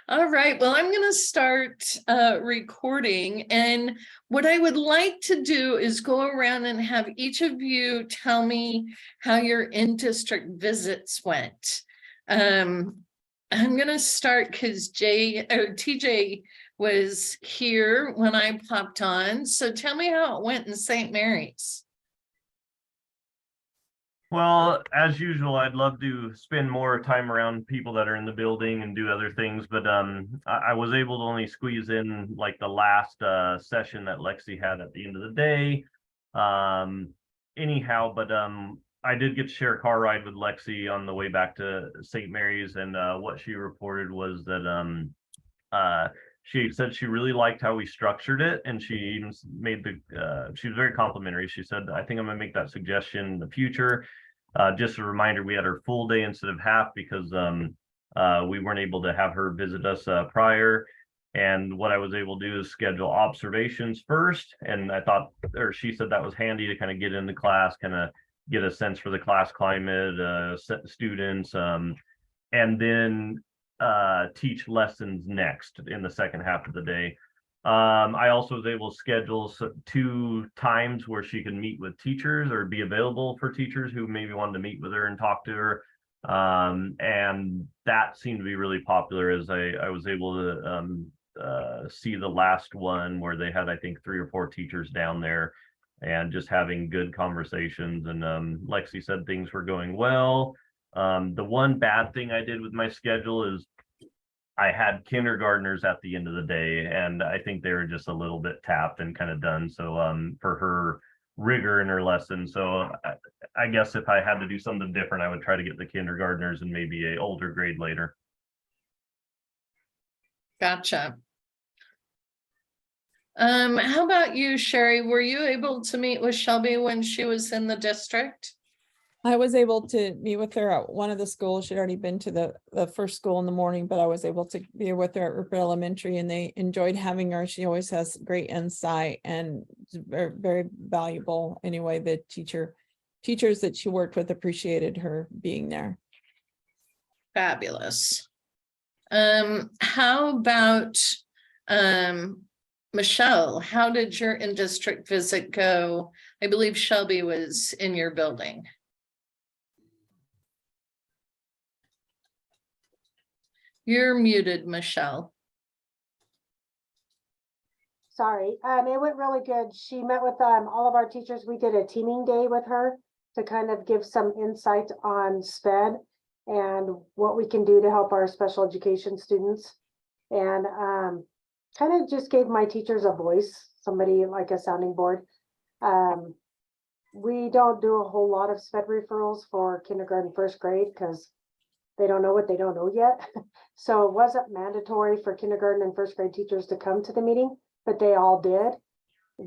All right, well, I'm going to start recording. And what I would like to do is go around and have each of you tell me how your in-district visits went. I'm going to start because TJ was here when I popped on. So tell me how it went in St. Mary's. Well, as usual, I'd love to spend more time around people that are in the building and do other things, but I was able to only squeeze in like the last session that Lexi had at the end of the day. Anyhow, but I did get to share a car ride with Lexi on the way back to St. Mary's, and what she reported was that she said she really liked how we structured it, and she even made she was very complimentary. She said, I think I'm gonna make that suggestion in the future. Just a reminder, we had her full day instead of half because we weren't able to have her visit us prior. And what I was able to do is schedule observations first. And I thought, or she said that was handy to kind of get in the class, kind of get a sense for the class climate, students, and then teach lessons next in the second half of the day. I also was able to schedule 2 times where she could meet with teachers or be available for teachers who maybe wanted to meet with her and talk to her. And that seemed to be really popular, as I was able to see the last one where they had, I think, 3 or 4 teachers down there and just having good conversations. And Lexi said things were going well. The one bad thing I did with my schedule is I had kindergartners at the end of the day, and I think they were just a little bit tapped and kind of done. So for her rigor in her lesson. So I guess if I had to do something different, I would try to get the kindergartners and maybe an older grade later. Gotcha. How about you, Sherry? Were you able to meet with Shelby when she was in the district? I was able to meet with her at one of the schools. She'd already been to the first school in the morning, but I was able to be with her at Rupert Elementary, and they enjoyed having her. She always has great insight and very, very valuable. Anyway, the teachers that she worked with appreciated her being there. Fabulous. How about Michelle? How did your in-district visit go? I believe Shelby was in your building. You're muted, Michelle. Sorry, it went really good. She met with all of our teachers. We did a teaming day with her to kind of give some insight on SPED and what we can do to help our special education students. And kind of just gave my teachers a voice, somebody like a sounding board. We don't do a whole lot of SPED referrals for kindergarten, first grade, because they don't know what they don't know yet. So it wasn't mandatory for kindergarten and first grade teachers to come to the meeting, but they all did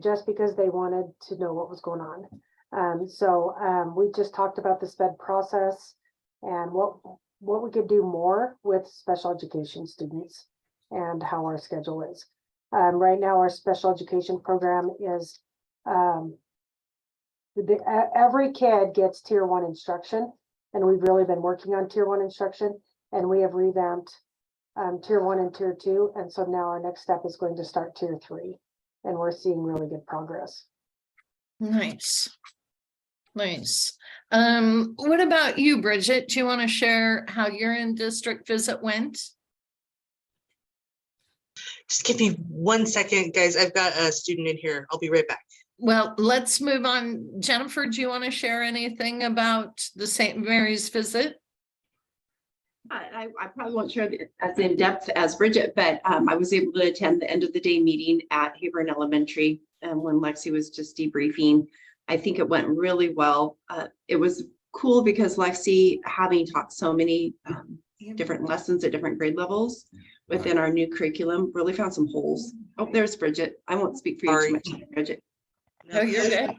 just because they wanted to know what was going on. So we just talked about the SPED process and what we could do more with special education students and how our schedule is. Right now, our special education program is every kid gets tier 1 instruction. And we've really been working on tier 1 instruction, and we have revamped tier 1 and tier 2. And so now our next step is going to start tier 3, and we're seeing really good progress. Nice. Nice. What about you, Bridget? Do you want to share how your in-district visit went? Just give me 1 second, guys. I've got a student in here. I'll be right back. Well, let's move on. Jennifer, do you want to share anything about the St. Mary's visit? I probably won't share as in depth as Bridget, but I was able to attend the end of the day meeting at Hebron Elementary when Lexi was just debriefing. I think it went really well. It was cool because Lexi, having taught so many different lessons at different grade levels within our new curriculum, really found some holes. Oh, there's Bridget. I won't speak for you too much, Bridget. No, you're good.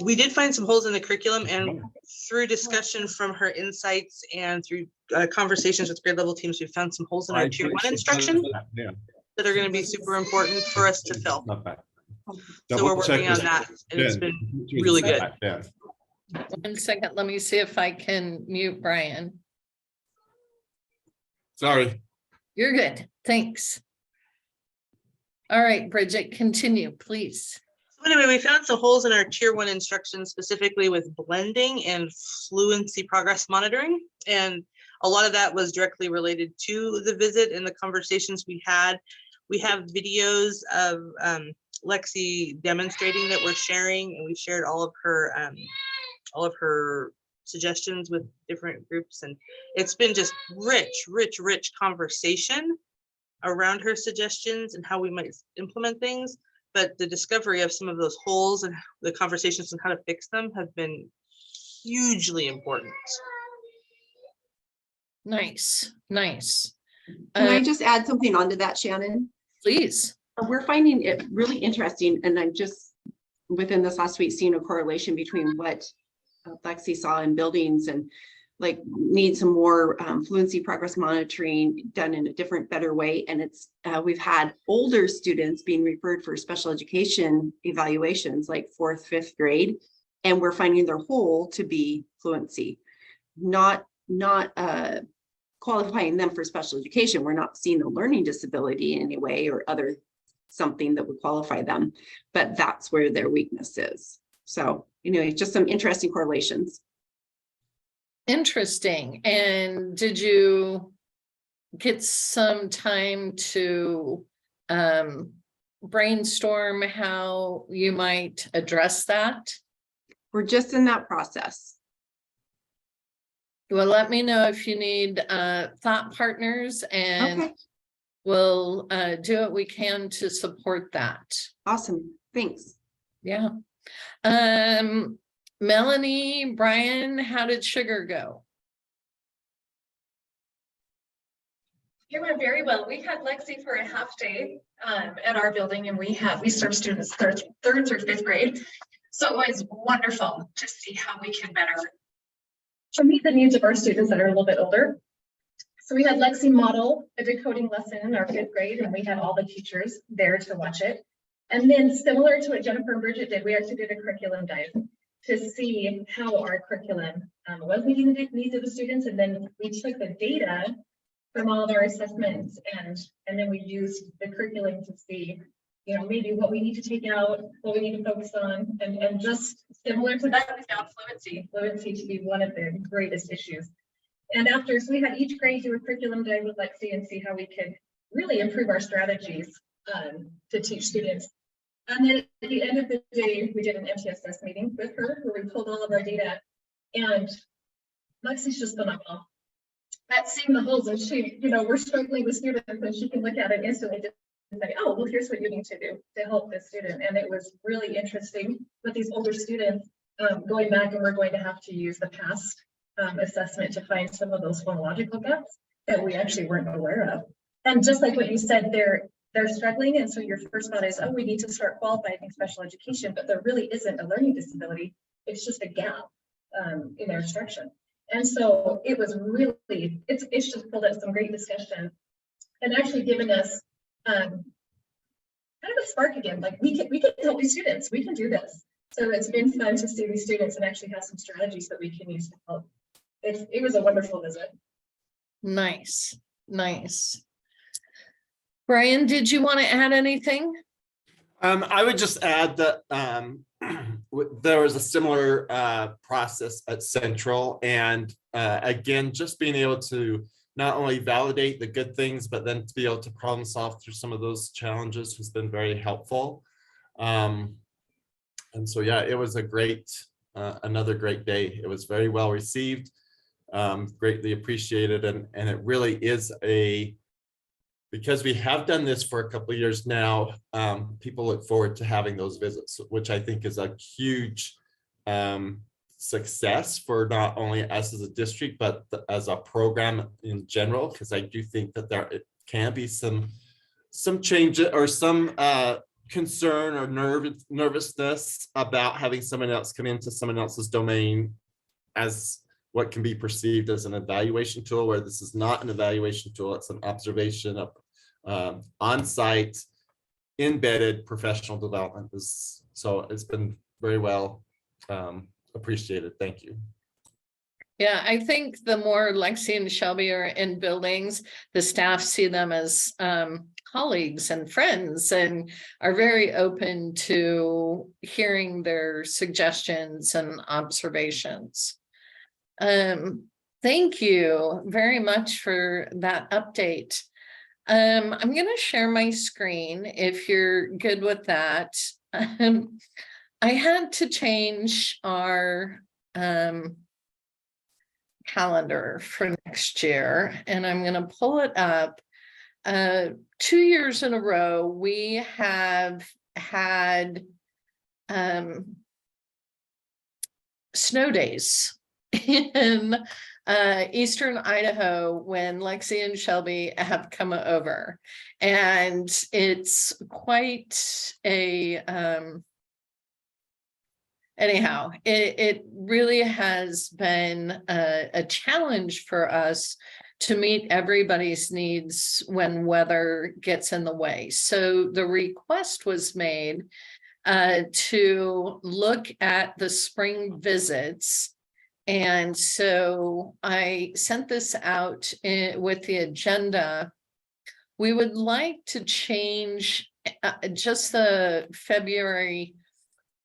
We did find some holes in the curriculum, and through discussion from her insights and through conversations with grade level teams, we found some holes in our tier 1 instruction that are going to be super important for us to fill. So we're working on that, and it's been really good. 1 second, let me see if I can mute Brian. Sorry. You're good. Thanks. All right, Bridget, continue, please. So anyway, we found some holes in our tier 1 instruction, specifically with blending and fluency progress monitoring. And a lot of that was directly related to the visit and the conversations we had. We have videos of Lexi demonstrating that we're sharing, and we shared all of her suggestions with different groups. And it's been just rich conversation around her suggestions and how we might implement things. But the discovery of some of those holes and the conversations on how to fix them have been hugely important. Nice, nice. Can I just add something onto that, Shannon? Please. We're finding it really interesting, and I'm just within this last week seeing a correlation between what Lexi saw in buildings and like need some more fluency progress monitoring done in a different, better way. And it's we've had older students being referred for special education evaluations like 4th, 5th grade, and we're finding their whole to be fluency, not qualifying them for special education. We're not seeing a learning disability in any way or other something that would qualify them, but that's where their weakness is. So anyway, just some interesting correlations. Interesting. And did you get some time to brainstorm how you might address that? We're just in that process. Well, let me know if you need thought partners, and Okay, we'll do what we can to support that. awesome. Thanks. Yeah. Melanie, Brian, how did sugar go? It went very well. We had Lexi for a half day at our building, and we serve students third through 5th grade. So it was wonderful to see how we can better to meet the needs of our students that are a little bit older. So we had Lexi model a decoding lesson in our 5th grade, and we had all the teachers there to watch it. And then similar to what Jennifer and Bridget did, we actually did a curriculum dive to see how our curriculum was meeting the needs of the students. And then we took the data from all of our assessments and then we used the curriculum to see, you know, maybe what we need to take out, what we need to focus on, and just similar to that, we found fluency to be one of the greatest issues. And after, so we had each grade do a curriculum dive with Lexi and see how we could really improve our strategies to teach students. And then at the end of the day, we did an MTSS meeting with her where we pulled all of our data, and Lexi's just phenomenal at seeing the holes. And she, you know, we're struggling with students and she can look at it instantly and say, oh, well, here's what you need to do to help this student. And it was really interesting with these older students going back, and we're going to have to use the past assessment to find some of those phonological gaps that we actually weren't aware of. And just like what you said, they're struggling. And so your first thought is, oh, we need to start qualifying special education, but there really isn't a learning disability. It's just a gap in their instruction. And so it was really, it's just pulled up some great discussion and actually given us kind of a spark again, like we can help these students, we can do this. So it's been fun to see these students and actually have some strategies that we can use to help. It was a wonderful visit. Nice, nice. Brian, did you want to add anything? I would just add that there was a similar process at Central, and again, just being able to not only validate the good things, but then to be able to problem solve through some of those challenges has been very helpful. And so, yeah, it was a great, another great day. It was very well received, greatly appreciated, and it really is because we have done this for a couple of years now, people look forward to having those visits, which I think is a huge success for not only us as a district, but as a program in general, because I do think that there can be some change or some concern or nervousness about having someone else come into someone else's domain as what can be perceived as an evaluation tool, where this is not an evaluation tool, it's an observation of on-site embedded professional development. So it's been very well appreciated. Thank you. Yeah, I think the more Lexi and Shelby are in buildings, the staff see them as colleagues and friends and are very open to hearing their suggestions and observations. Thank you very much for that update. I'm going to share my screen if you're good with that. I had to change our calendar for next year, and I'm going to pull it up. 2 years in a row, we have had snow days in Eastern Idaho when Lexi and Shelby have come over, and it's quite a anyhow, it really has been a challenge for us to meet everybody's needs when weather gets in the way. So the request was made to look at the spring visits. And so I sent this out with the agenda. We would like to change just the February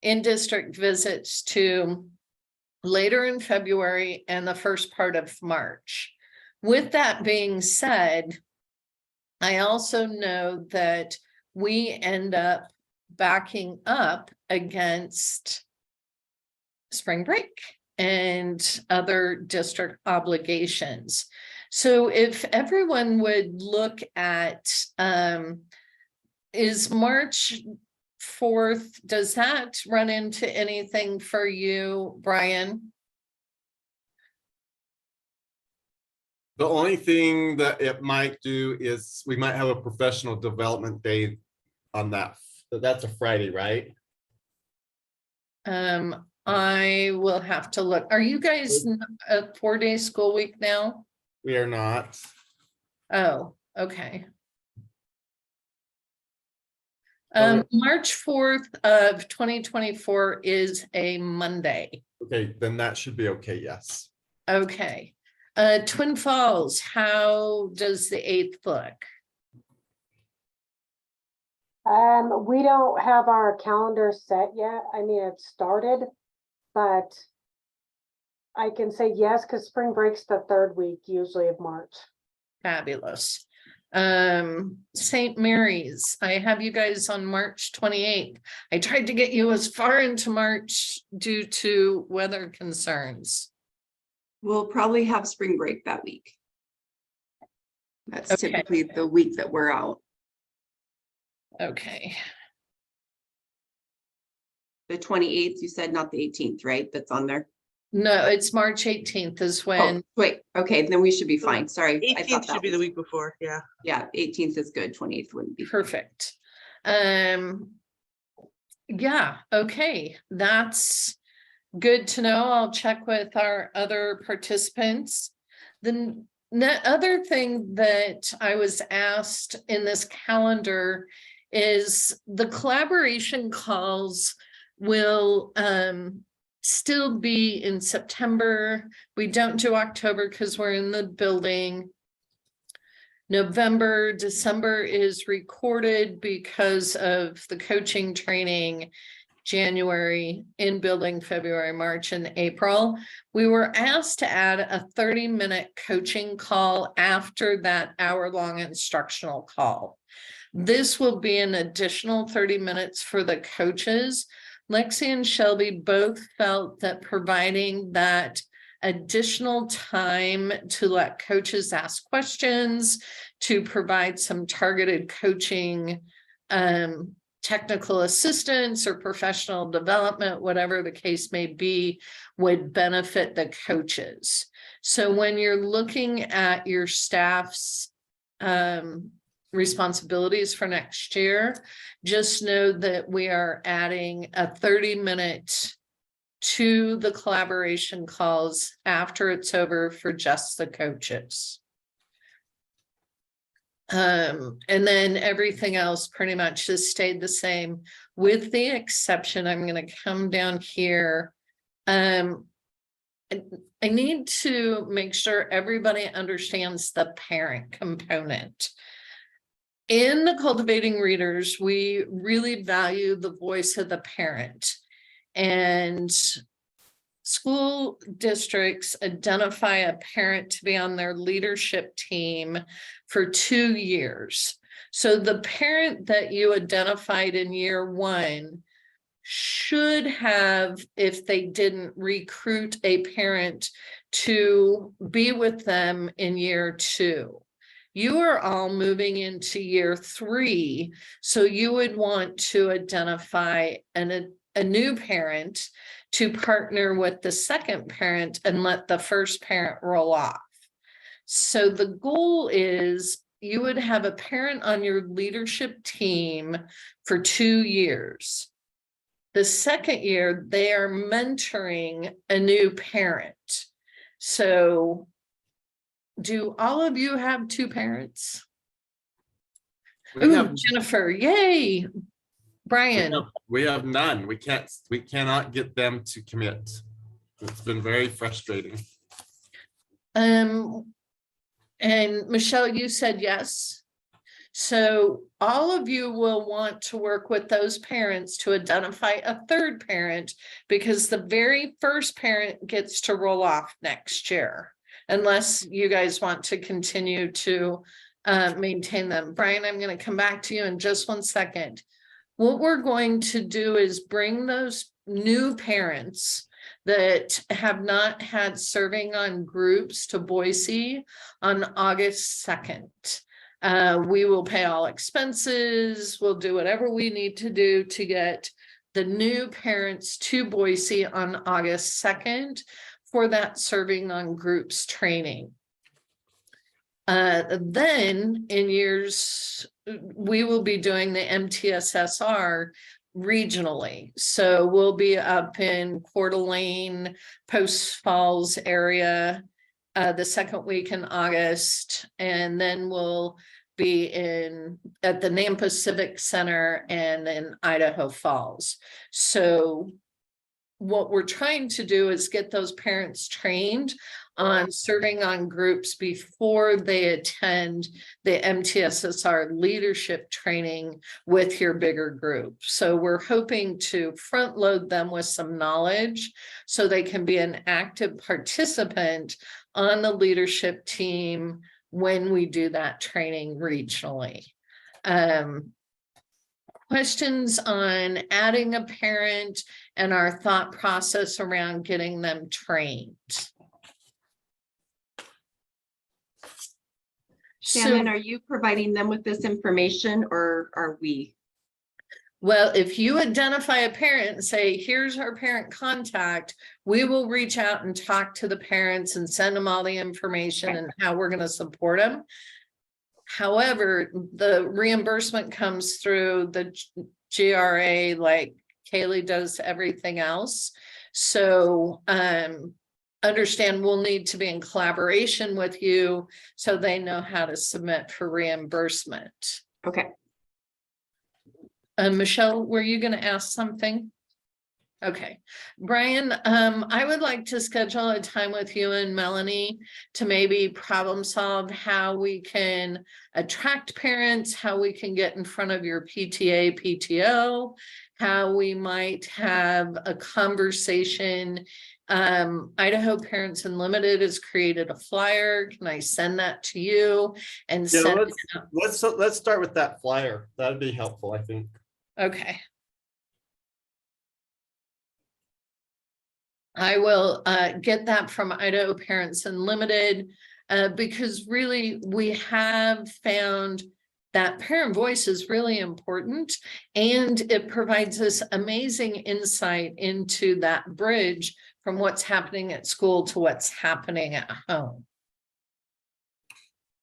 in-district visits to later in February and the first part of March. With that being said, I also know that we end up backing up against spring break and other district obligations. So if everyone would look at, is March 4th, does that run into anything for you, Brian? The only thing that it might do is we might have a professional development day on that. That's a Friday, right? I will have to look. Are you guys a 4-day school week now? We are not. Oh, okay. Okay. March 4th of 2024 is a Monday. Okay, then that should be okay, yes. Okay. Twin Falls, how does the 8th look? We don't have our calendar set yet. I mean, it started, but I can say yes, because spring break's the 3rd week usually of March. Fabulous. St. Mary's, I have you guys on March 28th. I tried to get you as far into March due to weather concerns. We'll probably have spring break that week. That's Okay. typically the week that we're out. Okay. The 28th, you said, not the 18th, right? That's on there. No, it's March 18th is when. Oh, wait, okay, then we should be fine. Sorry. I thought 18th that should be the was- week before, yeah. Yeah, 18th is good, 28th wouldn't be. Perfect. Yeah, okay, that's good to know. I'll check with our other participants. The other thing that I was asked in this calendar is the collaboration calls will still be in September. We don't do October because we're in the building. November, December is recorded because of the coaching training. January in building, February, March, and April. We were asked to add a 30-minute coaching call after that hour-long instructional call. This will be an additional 30 minutes for the coaches. Lexi and Shelby both felt that providing that additional time to let coaches ask questions, to provide some targeted coaching, technical assistance or professional development, whatever the case may be, would benefit the coaches. So when you're looking at your staff's responsibilities for next year, just know that we are adding a 30-minute to the collaboration calls after it's over for just the coaches. And then everything else pretty much has stayed the same, with the exception, I'm going to come down here. I need to make sure everybody understands the parent component. In the Cultivating Readers, we really value the voice of the parent, and school districts identify a parent to be on their leadership team for 2 years. So the parent that you identified in year 1 should have, if they didn't, recruit a parent to be with them in year 2. You are all moving into year 3, so you would want to identify a new parent to partner with the second parent and let the first parent roll off. So the goal is you would have a parent on your leadership team for 2 years. The second year, they are mentoring a new parent. So do all of you have 2 parents? We Ooh, have, Jennifer, yay. Brian, we have none. We cannot get them to commit. It's been very frustrating. and Michelle, you said yes. So all of you will want to work with those parents to identify a third parent, because the very first parent gets to roll off next year, unless you guys want to continue to maintain them. Brian, I'm going to come back to you in just 1 second. What we're going to do is bring those new parents that have not had serving on groups to Boise on August 2nd. We will pay all expenses. We'll do whatever we need to do to get the new parents to Boise on August 2nd for that serving on groups training. Then in years, we will be doing the MTSSR regionally. So we'll be up in Coeur d'Alene, Post Falls area the second week in August, and then we'll be at the Nampa Civic Center and in Idaho Falls. So what we're trying to do is get those parents trained on serving on groups before they attend the MTSSR leadership training with your bigger group. So we're hoping to front load them with some knowledge so they can be an active participant on the leadership team when we do that training regionally. Questions on adding a parent and our thought process around getting them trained? Shannon, are you providing them with this information, or are we? Well, if you identify a parent and say, here's our parent contact, we will reach out and talk to the parents and send them all the information and how we're going to support them. However, the reimbursement comes through the GRA, like Kaylee does everything else. So understand we'll need to be in collaboration with you so they know how to submit for reimbursement. Okay. Michelle, were you going to ask something? Okay, Brian, I would like to schedule a time with you and Melanie to maybe problem solve how we can attract parents, how we can get in front of your PTA, PTO, how we might have a conversation. Idaho Parents Unlimited has created a flyer. Can I send that to you and send it out? Let's start with that flyer. That'd be helpful, I think. Okay. I will get that from Idaho Parents Unlimited because really we have found that parent voice is really important, and it provides us amazing insight into that bridge from what's happening at school to what's happening at home.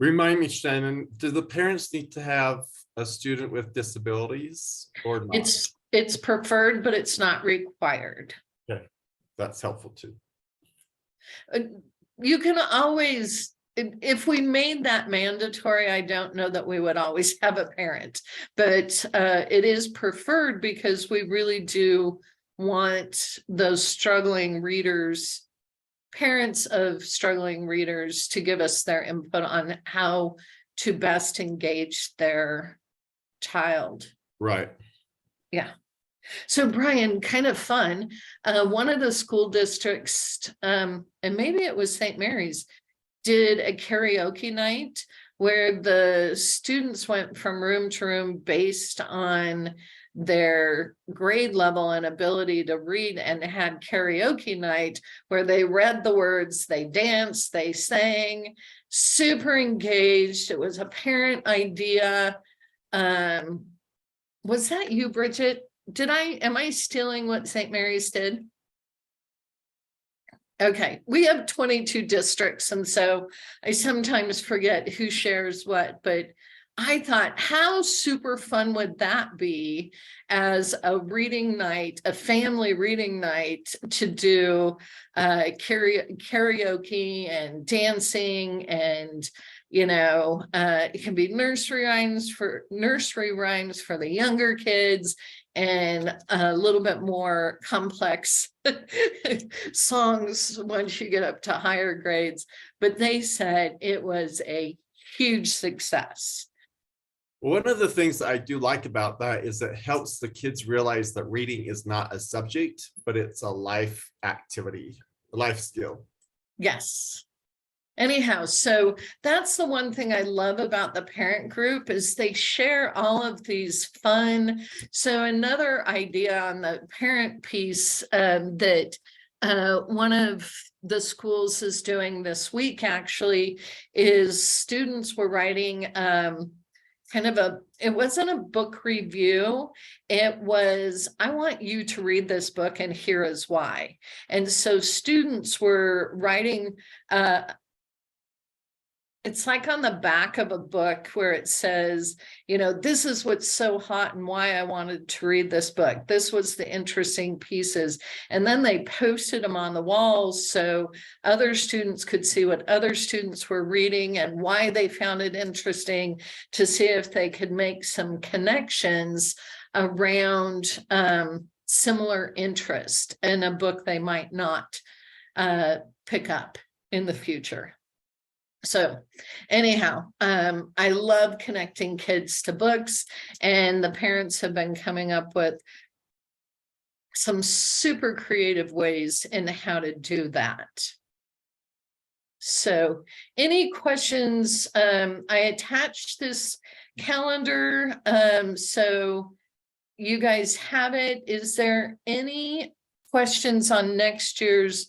Remind me, Shannon, do the parents need to have a student with disabilities or not? It's preferred, but it's not required. Okay, that's helpful too. You can always, if we made that mandatory, I don't know that we would always have a parent, but it is preferred because we really do want those struggling readers parents of struggling readers to give us their input on how to best engage their child. Right. Yeah. So Brian, kind of fun. One of the school districts, and maybe it was St. Mary's, did a karaoke night where the students went from room to room based on their grade level and ability to read, and had karaoke night where they read the words, they danced, they sang, super engaged. It was a parent idea. Was that you, Bridget? Am I stealing what St. Mary's did? Okay, we have 22 districts, and so I sometimes forget who shares what, but I thought, how super fun would that be as a reading night, a family reading night, to do karaoke and dancing, and it can be nursery rhymes for the younger kids, and a little bit more complex songs once you get up to higher grades. But they said it was a huge success. One of the things that I do like about that is it helps the kids realize that reading is not a subject, but it's a life activity, a life skill. Yes. Anyhow, so that's the one thing I love about the parent group, is they share all of these fun. So another idea on the parent piece that one of the schools is doing this week actually is students were writing it wasn't a book review. It was, I want you to read this book and here is why. And so students were writing, it's like on the back of a book where it says, this is what's so hot and why I wanted to read this book. This was the interesting pieces. And then they posted them on the walls so other students could see what other students were reading and why they found it interesting, to see if they could make some connections around similar interest in a book they might not pick up in the future. So anyhow, I love connecting kids to books, and the parents have been coming up with some super creative ways in how to do that. So any questions? I attached this calendar, so you guys have it. Is there any questions on next year's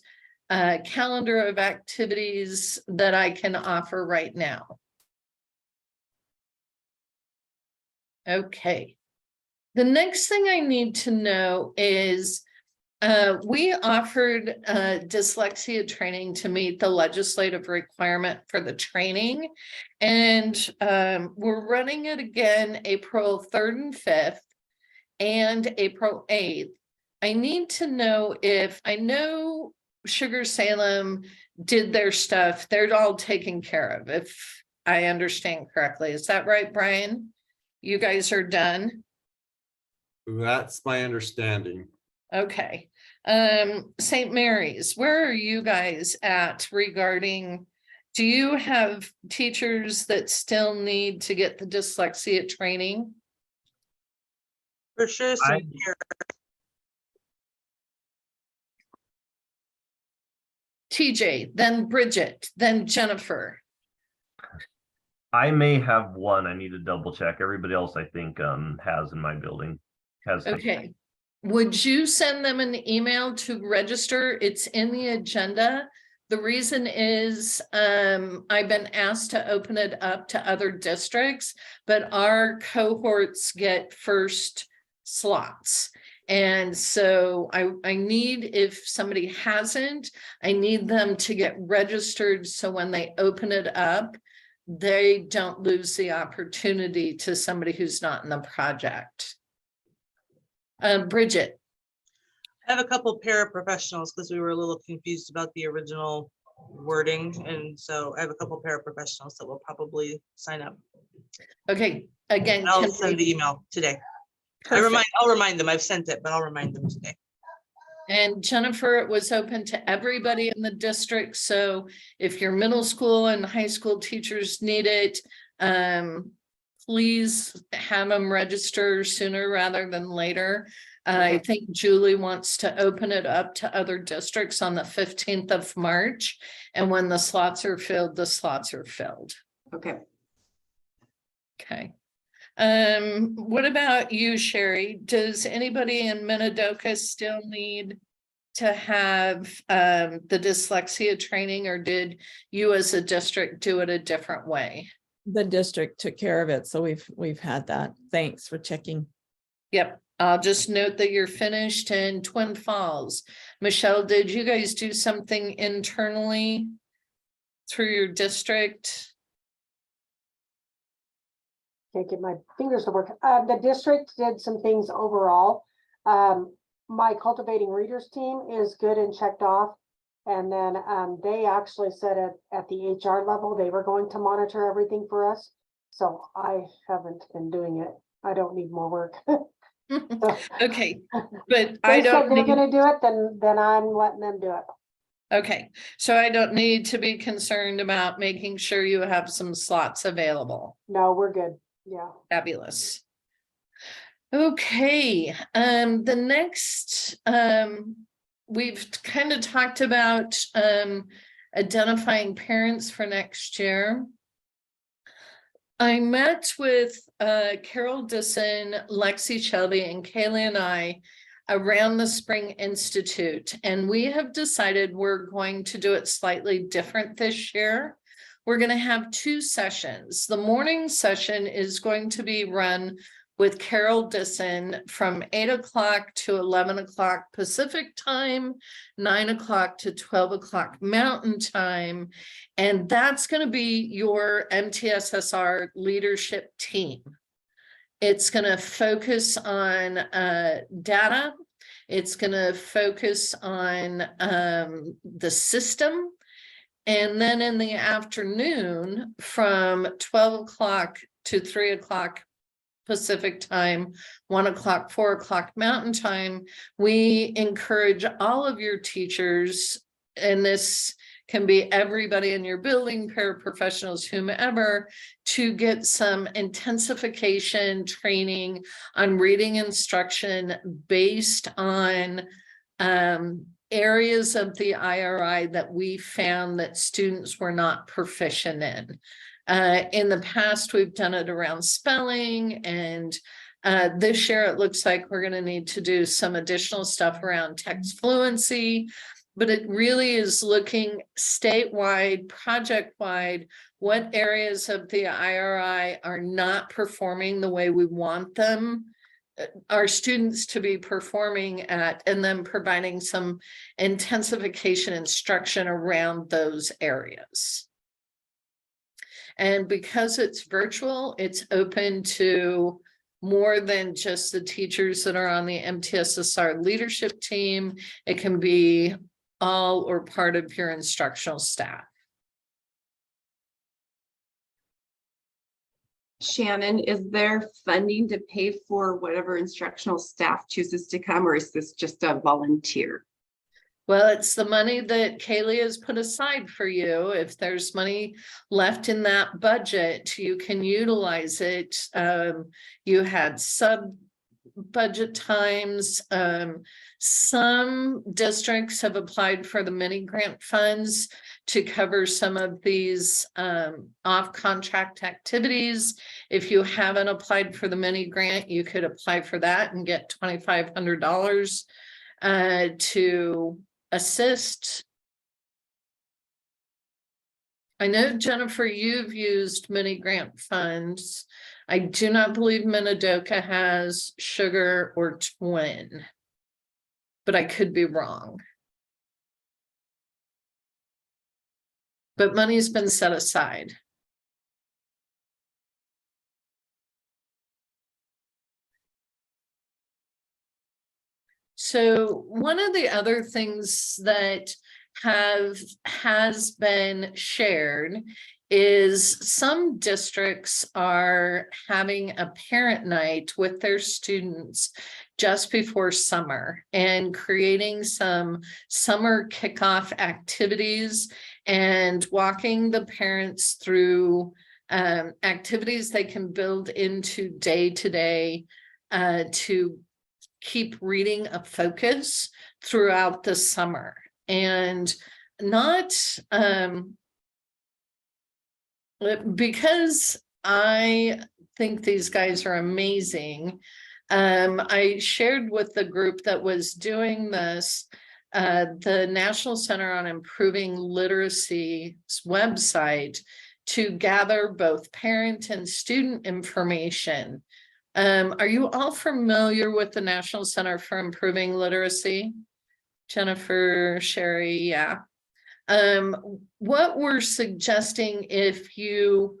calendar of activities that I can offer right now? Okay. The next thing I need to know is we offered dyslexia training to meet the legislative requirement for the training, and we're running it again April 3rd and 5th and April 8th. I need to know if, I know Sugar Salem did their stuff. They're all taken care of, if I understand correctly. Is that right, Brian? You guys are done? That's my understanding. Okay. St. Mary's, where are you guys at regarding, do you have teachers that still need to get the dyslexia training? For sure. TJ, then Bridget, then Jennifer. I may have one. I need to double check. Everybody else I think has in my building. Okay. Would you send them an email to register? It's in the agenda. The reason is I've been asked to open it up to other districts, but our cohorts get first slots. And so I need, if somebody hasn't, I need them to get registered so when they open it up, they don't lose the opportunity to somebody who's not in the project. Bridget. I have a couple paraprofessionals because we were a little confused about the original wording. And so I have a couple paraprofessionals that will probably sign up. Okay, again, I'll send the email today. I'll remind them. I've sent it, but I'll remind them today. And Jennifer, it was open to everybody in the district. So if your middle school and high school teachers need it, please have them register sooner rather than later. I think Julie wants to open it up to other districts on the 15th of March. And when the slots are filled, the slots are filled. Okay. Okay. What about you, Sherry? Does anybody in Minidoka still need to have the dyslexia training, or did you as a district do it a different way? The district took care of it, so we've had that. Thanks for checking. Yep, I'll just note that you're finished in Twin Falls. Michelle, did you guys do something internally through your district? Can't get my fingers to work. The district did some things overall. My cultivating readers team is good and checked off. And then they actually said at the HR level, they were going to monitor everything for us. So I haven't been doing it. I don't need more work. Okay, but I They said don't they're need, gonna do it, then I'm letting them do it. okay, so I don't need to be concerned about making sure you have some slots available. No, we're good. Yeah. Fabulous. Okay, the next, we've kind of talked about identifying parents for next year. I met with Carol Disson, Lexi Shelby, and Kaylee and I around the Spring Institute, and we have decided we're going to do it slightly different this year. We're going to have 2 sessions. The morning session is going to be run with Carol Disson from 8 o'clock to 11 o'clock Pacific time, 9 o'clock to 12 o'clock Mountain time. And that's going to be your MTSSR leadership team. It's going to focus on data. It's going to focus on the system. And then in the afternoon from 12 o'clock to 3 o'clock Pacific time, 1 o'clock, 4 o'clock Mountain time, we encourage all of your teachers, and this can be everybody in your building, paraprofessionals, whomever, to get some intensification training on reading instruction based on areas of the IRI that we found that students were not proficient in. In the past, we've done it around spelling, and this year it looks like we're going to need to do some additional stuff around text fluency, but it really is looking statewide, project-wide, what areas of the IRI are not performing the way we want them, our students to be performing at, and then providing some intensification instruction around those areas. And because it's virtual, it's open to more than just the teachers that are on the MTSSR leadership team. It can be all or part of your instructional staff. Shannon, is there funding to pay for whatever instructional staff chooses to come, or is this just a volunteer? Well, it's the money that Kaylee has put aside for you. If there's money left in that budget, you can utilize it. You had sub-budget times. Some districts have applied for the mini grant funds to cover some of these off-contract activities. If you haven't applied for the mini grant, you could apply for that and get $2,500 to assist. I know, Jennifer, you've used mini grant funds. I do not believe Minidoka has Sugar or Twin, but I could be wrong. But money's been set aside. So one of the other things that has been shared is some districts are having a parent night with their students just before summer and creating some summer kickoff activities and walking the parents through activities they can build into day-to-day to keep reading a focus throughout the summer. And not because I think these guys are amazing. I shared with the group that was doing this, the National Center on Improving Literacy's website to gather both parent and student information. Are you all familiar with the National Center for Improving Literacy? Jennifer, Sherry, yeah. What we're suggesting, if you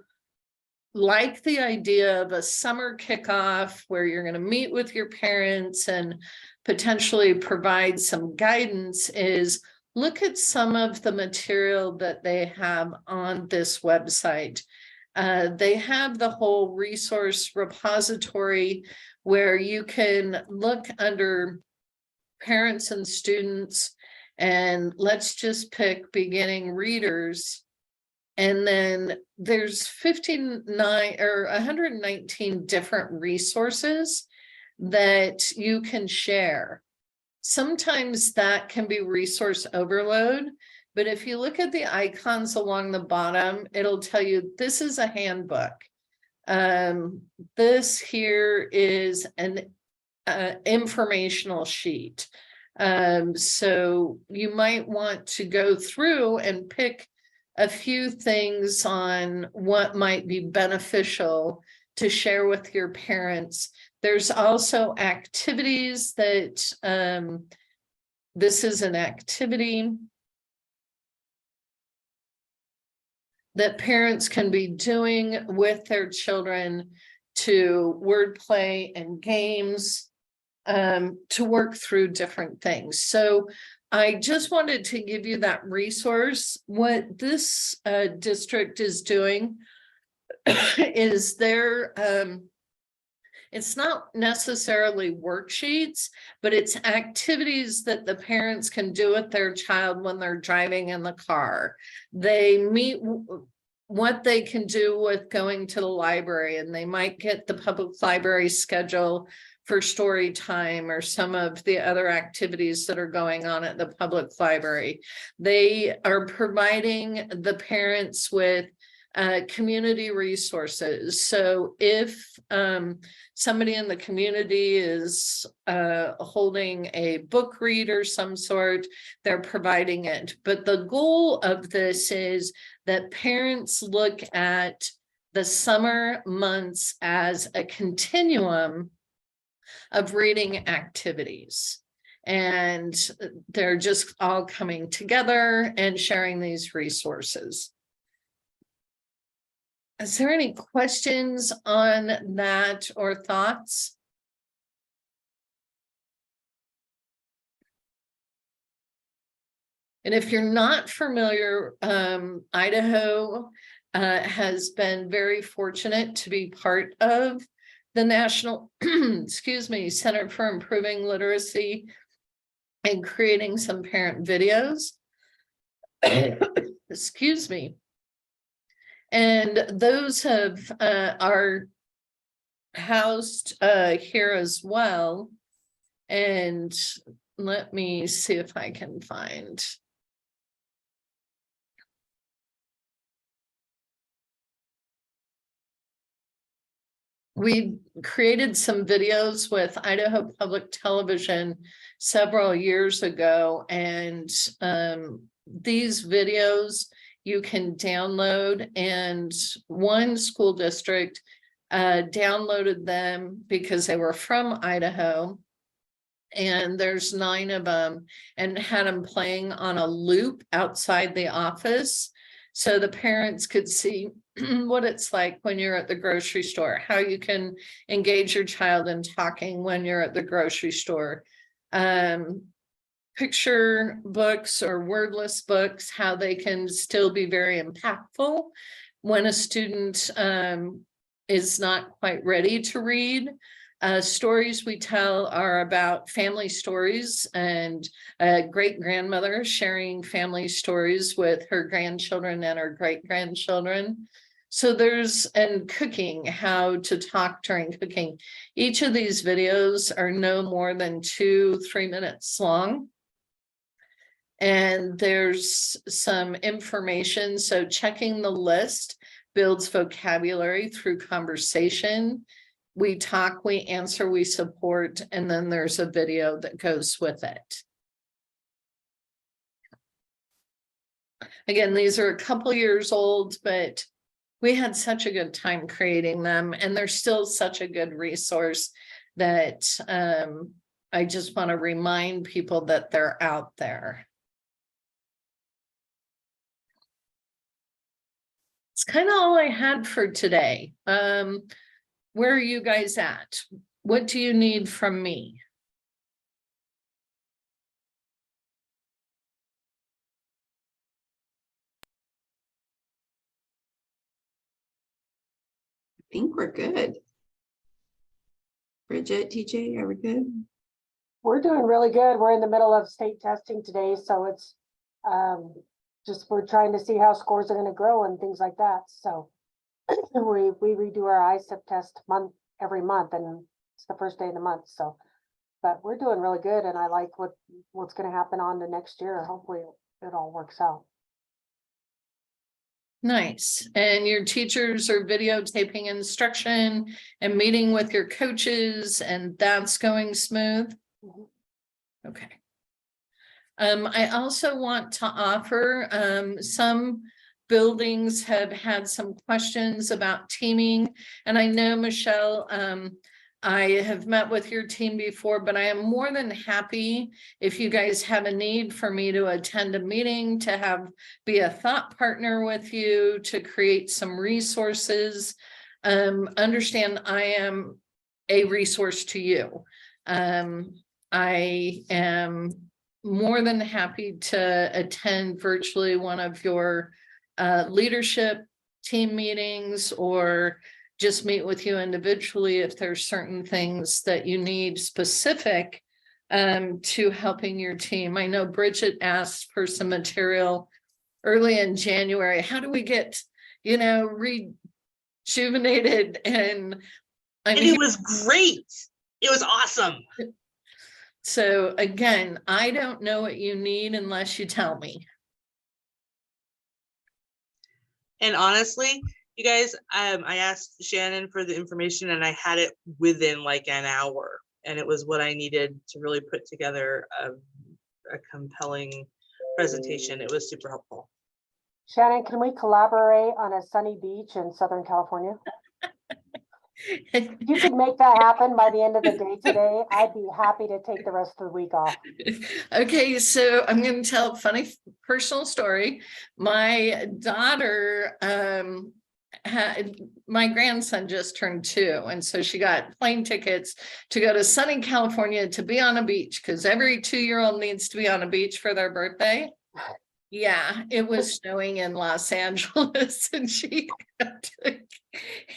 like the idea of a summer kickoff where you're going to meet with your parents and potentially provide some guidance, is look at some of the material that they have on this website. They have the whole resource repository where you can look under parents and students, and let's just pick beginning readers. And then there's 119 different resources that you can share. Sometimes that can be resource overload, but if you look at the icons along the bottom, it'll tell you this is a handbook. This here is an informational sheet. So you might want to go through and pick a few things on what might be beneficial to share with your parents. There's also activities that this is an activity that parents can be doing with their children to wordplay and games to work through different things. So I just wanted to give you that resource. What this district is doing is it's not necessarily worksheets, but it's activities that the parents can do with their child when they're driving in the car. They meet what they can do with going to the library, and they might get the public library schedule for story time or some of the other activities that are going on at the public library. They are providing the parents with community resources. So if somebody in the community is holding a book read or some sort, they're providing it. But the goal of this is that parents look at the summer months as a continuum of reading activities. And they're just all coming together and sharing these resources. Is there any questions on that or thoughts? And if you're not familiar, Idaho has been very fortunate to be part of the National, excuse me, Center for Improving Literacy and creating some parent videos. Excuse me. And those have are housed here as well. And let me see if I can find. We created some videos with Idaho Public Television several years ago, and these videos you can download, and one school district downloaded them because they were from Idaho, and there's 9 of them, and had them playing on a loop outside the office so the parents could see what it's like when you're at the grocery store, how you can engage your child in talking when you're at the grocery store. Picture books or wordless books, how they can still be very impactful when a student is not quite ready to read. Stories we tell are about family stories and a great grandmother sharing family stories with her grandchildren and her great grandchildren. So and cooking, how to talk during cooking. Each of these videos are no more than 2-3 minutes long. And there's some information. So checking the list builds vocabulary through conversation. We talk, we answer, we support, and then there's a video that goes with it. Again, these are a couple years old, but we had such a good time creating them, and they're still such a good resource that I just want to remind people that they're out there. It's kind of all I had for today. Where are you guys at? What do you need from me? I think we're good. Bridget, TJ, are we good? We're doing really good. We're in the middle of state testing today, so it's just we're trying to see how scores are going to grow and things like that. So we redo our ISEP test every month, and it's the first day of the month. So, but we're doing really good, and I like what's going to happen on to next year. Hopefully, it all works out. Nice. And your teachers are videotaping instruction and meeting with your coaches, and that's going smooth? Mm-hmm. Okay. I also want to offer some buildings have had some questions about teaming. And I know, Michelle, I have met with your team before, but I am more than happy if you guys have a need for me to attend a meeting, to be a thought partner with you, to create some resources. Understand I am a resource to you. I am more than happy to attend virtually one of your leadership team meetings, or just meet with you individually if there's certain things that you need specific to helping your team. I know Bridget asked for some material early in January. How do we get, rejuvenated? And it was great. It was awesome. So again, I don't know what you need unless you tell me. And honestly, you guys, I asked Shannon for the information and I had it within like an hour, and it was what I needed to really put together a compelling presentation. It was super helpful. Shannon, can we collaborate on a sunny beach in Southern California? If you could make that happen by the end of the day today, I'd be happy to take the rest of the week off. Okay, so I'm going to tell a funny personal story. My daughter, my grandson just turned 2, and so she got plane tickets to go to sunny California to be on a beach, because every 2-year-old needs to be on a beach for their birthday. Yeah, it was snowing in Los Angeles, and she had to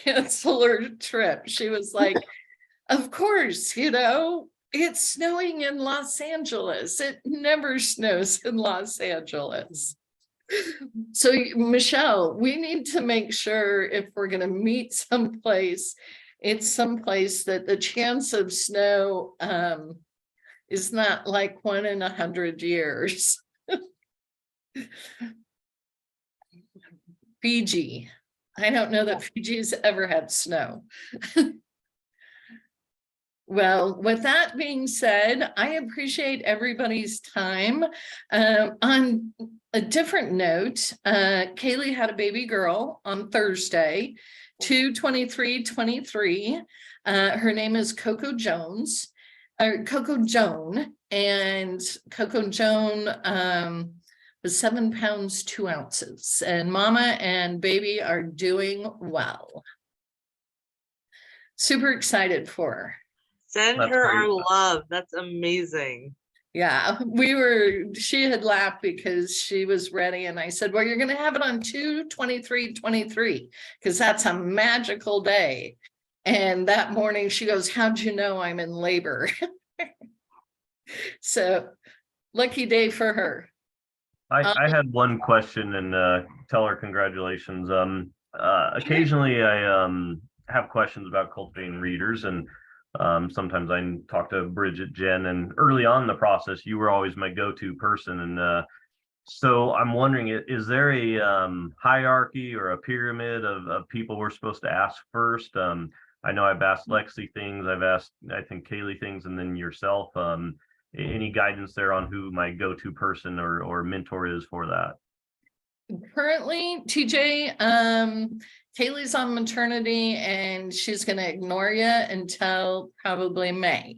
cancel her trip. She was like, of course, it's snowing in Los Angeles. It never snows in Los Angeles. So, Michelle, we need to make sure if we're going to meet someplace, it's someplace that the chance of snow is not like 1 in 100 years. Fiji. I don't know that Fiji's ever had snow. Well, with that being said, I appreciate everybody's time. On a different note, Kaylee had a baby girl on Thursday, 2/23/23. Her name is Coco Joan, and Coco Joan was 7 pounds 2 ounces, and mama and baby are doing well. Super excited for her. Send her our love. That's amazing. Yeah, she had laughed because she was ready and I said, well, you're gonna have it on 2/23/23 because that's a magical day. And that morning she goes, how'd you know I'm in labor? So lucky day for her. I had one question and tell her congratulations. Occasionally I have questions about cultivating readers, and sometimes I talk to Bridget, Jen, and early on in the process, you were always my go-to person. And so I'm wondering, is there a hierarchy or a pyramid of people we're supposed to ask first? I know I've asked Lexi things, I've asked, I think, Kaylee things, and then yourself. Any guidance there on who my go-to person or mentor is for that? Currently, TJ, Kaylee's on maternity and she's gonna ignore you until probably May.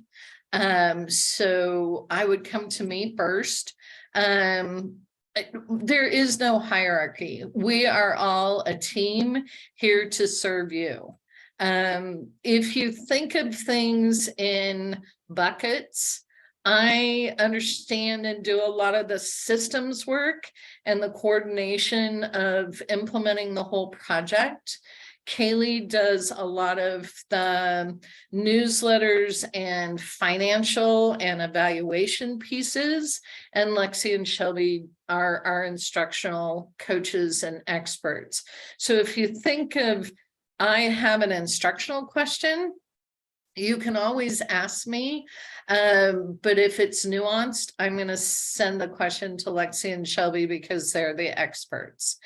So I would come to me first. There is no hierarchy. We are all a team here to serve you. If you think of things in buckets, I understand and do a lot of the systems work and the coordination of implementing the whole project. Kaylee does a lot of the newsletters and financial and evaluation pieces, and Lexi and Shelby are our instructional coaches and experts. So if you think of, I have an instructional question, you can always ask me, but if it's nuanced, I'm going to send the question to Lexi and Shelby because they're the experts.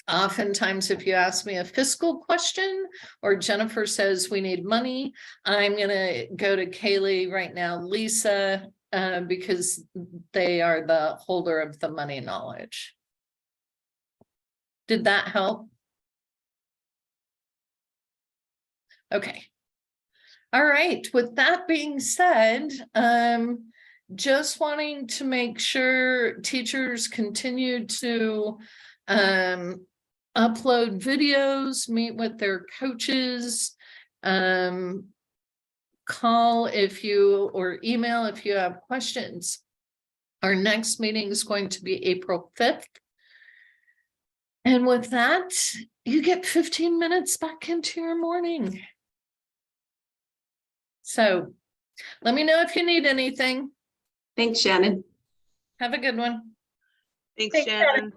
Oftentimes, if you ask me a fiscal question or Jennifer says we need money, I'm going to go to Kaylee right now, Lisa, because they are the holder of the money knowledge. Did that help? Okay. All right. With that being said, just wanting to make sure teachers continue to upload videos, meet with their coaches, call if you, or email if you have questions. Our next meeting is going to be April 5th. And with that, you get 15 minutes back into your morning. So let me know if you need anything. Thanks, Shannon. Have a good one. Thanks, Shannon.